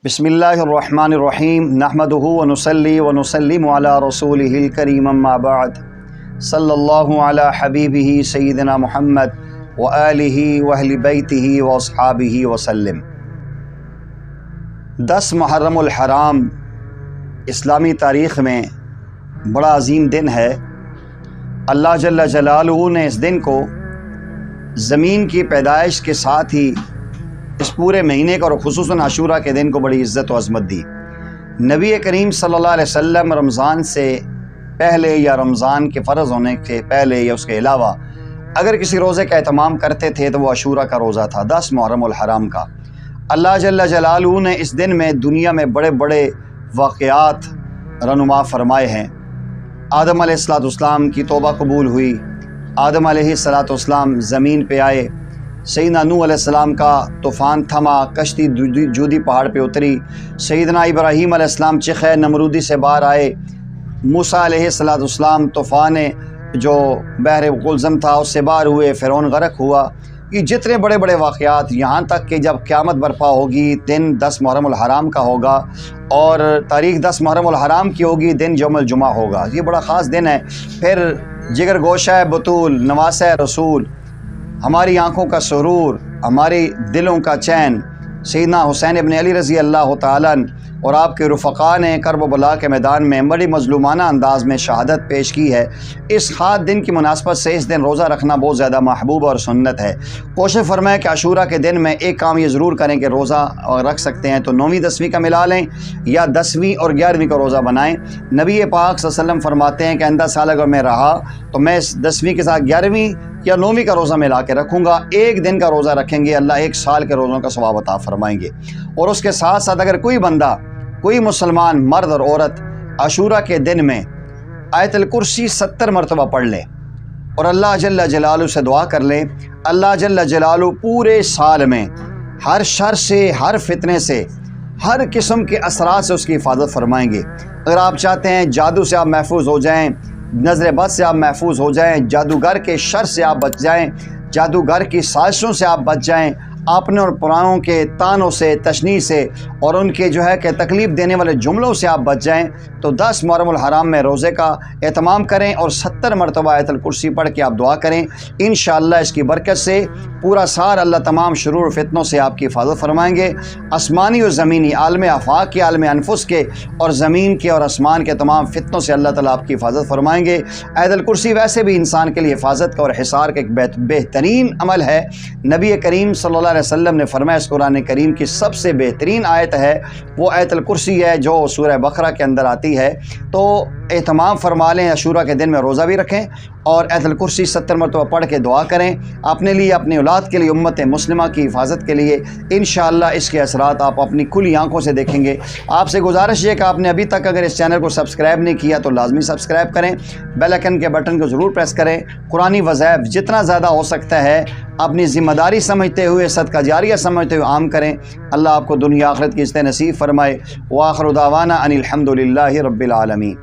بسم اللہ الرحمن الرحیم نحمدہ ونصلی ونسلم علی رسولہ الکریم اما بعد صلی اللہ علی حبیبہ سیدنا محمد وآلہ واہل بیتہ واصحابہ وسلم۔ 10 محرم الحرام اسلامی تاریخ میں بڑا عظیم دن ہے۔ اللہ جل جلالہ نے اس دن کو زمین کی پیدائش کے ساتھ ہی اس پورے مہینے کا اور خصوصاً عاشورہ کے دن کو بڑی عزت و عظمت دی۔ نبی کریم صلی اللہ علیہ وسلم رمضان سے پہلے یا رمضان کے فرض ہونے کے پہلے یا اس کے علاوہ اگر کسی روزے کا اہتمام کرتے تھے تو وہ عاشورہ کا روزہ تھا، 10 محرم الحرام کا۔ اللہ جل جلالہ نے اس دن میں دنیا میں بڑے بڑے واقعات رونما فرمائے ہیں۔ آدم علیہ السلام کی توبہ قبول ہوئی، آدم علیہ السلام زمین پہ آئے، سیدنا نوح علیہ السلام کا طوفان تھما، کشتی جودی پہاڑ پہ اتری، سیدنا ابراہیم علیہ السلام چخے نمرودی سے باہر آئے، موسیٰ علیہ السلام طوفان جو بحر قلزم تھا اس سے باہر ہوئے، فرعون غرق ہوا۔ یہ جتنے بڑے بڑے واقعات، یہاں تک کہ جب قیامت برپا ہوگی دن 10 محرم الحرام کا ہوگا اور تاریخ 10 محرم الحرام کی ہوگی، دن یوم الجمعہ ہوگا۔ یہ بڑا خاص دن ہے۔ پھر جگر گوشہ بطول، نواسہ رسول، ہماری آنکھوں کا سرور، ہماری دلوں کا چین، سیدنا حسین ابن علی رضی اللہ تعالیٰ اور آپ کے رفقاء نے کرب و بلا کے میدان میں بڑی مظلومانہ انداز میں شہادت پیش کی ہے۔ اس خاص دن کی مناسبت سے اس دن روزہ رکھنا بہت زیادہ محبوب اور سنت ہے۔ کوشش فرمائیں کہ عاشورہ کے دن میں ایک کام یہ ضرور کریں کہ روزہ رکھ سکتے ہیں تو 9ویں 10ویں کا ملا لیں یا 10ویں اور 11ویں کا روزہ بنائیں۔ نبی پاک صلی اللہ علیہ وسلم فرماتے ہیں کہ آئندہ سال اگر میں رہا تو میں 10ویں کے ساتھ 11ویں یا 9ویں کا روزہ ملا کے رکھوں گا۔ ایک دن کا روزہ رکھیں گے، اللہ 1 سال کے روزوں کا ثواب عطا فرمائیں گے۔ اور اس کے ساتھ ساتھ اگر کوئی بندہ، کوئی مسلمان مرد اور عورت عاشورہ کے دن میں آیت الکرسی 70 مرتبہ پڑھ لے اور اللہ جل جلالہ سے دعا کر لے، اللہ جل جلالہ پورے سال میں ہر شر سے، ہر فتنے سے، ہر قسم کے اثرات سے اس کی حفاظت فرمائیں گے۔ اگر آپ چاہتے ہیں جادو سے آپ محفوظ ہو جائیں، نظر بد سے آپ محفوظ ہو جائیں، جادوگر کے شر سے آپ بچ جائیں، جادوگر کی سازشوں سے آپ بچ جائیں، اپنے اور پرانوں کے تانوں سے، تشنیع سے اور ان کے کہ تکلیف دینے والے جملوں سے آپ بچ جائیں تو 10 محرم الحرام میں روزے کا اہتمام کریں اور 70 مرتبہ آیت الکرسی پڑھ کے آپ دعا کریں۔ انشاءاللہ اس کی برکت سے پورا سال اللہ تمام شرور و فتنوں سے آپ کی حفاظت فرمائیں گے۔ آسمانی اور زمینی، عالم آفاق کے، عالم انفس کے اور زمین کے اور آسمان کے تمام فتنوں سے اللہ تعالیٰ آپ کی حفاظت فرمائیں گے۔ آیت الکرسی ویسے بھی انسان کے لیے حفاظت کا اور حصار کا ایک بہترین عمل ہے۔ نبی کریم صلی اللہ علیہ وسلم نے فرمایا اس قرآن کریم کی سب سے بہترین آیت ہے وہ آیت الکرسی ہے جو سورہ بقرہ کے اندر آتی ہے۔ تو اہتمام فرما لیں، عاشورہ کے دن میں روزہ بھی رکھیں اور آیت الکرسی 70 مرتبہ پڑھ کے دعا کریں اپنے لیے، اپنی اولاد کے لیے، امت مسلمہ کی حفاظت کے لیے۔ انشاءاللہ اس کے اثرات آپ اپنی کھلی آنکھوں سے دیکھیں گے۔ آپ سے گزارش یہ کہ آپ نے ابھی تک اگر اس چینل کو سبسکرائب نہیں کیا تو لازمی سبسکرائب کریں، بیل آئیکن کے بٹن کو ضرور پریس کریں۔ قرآنی وظائف جتنا زیادہ ہو سکتا ہے اپنی ذمہ داری سمجھتے ہوئے، صدقہ جاریہ سمجھتے ہوئے عام کریں۔ اللہ آپ کو دنیا آخرت کی عزت نصیب فرمائے۔ وآخر دعوانا ان الحمد للہ رب العالمین۔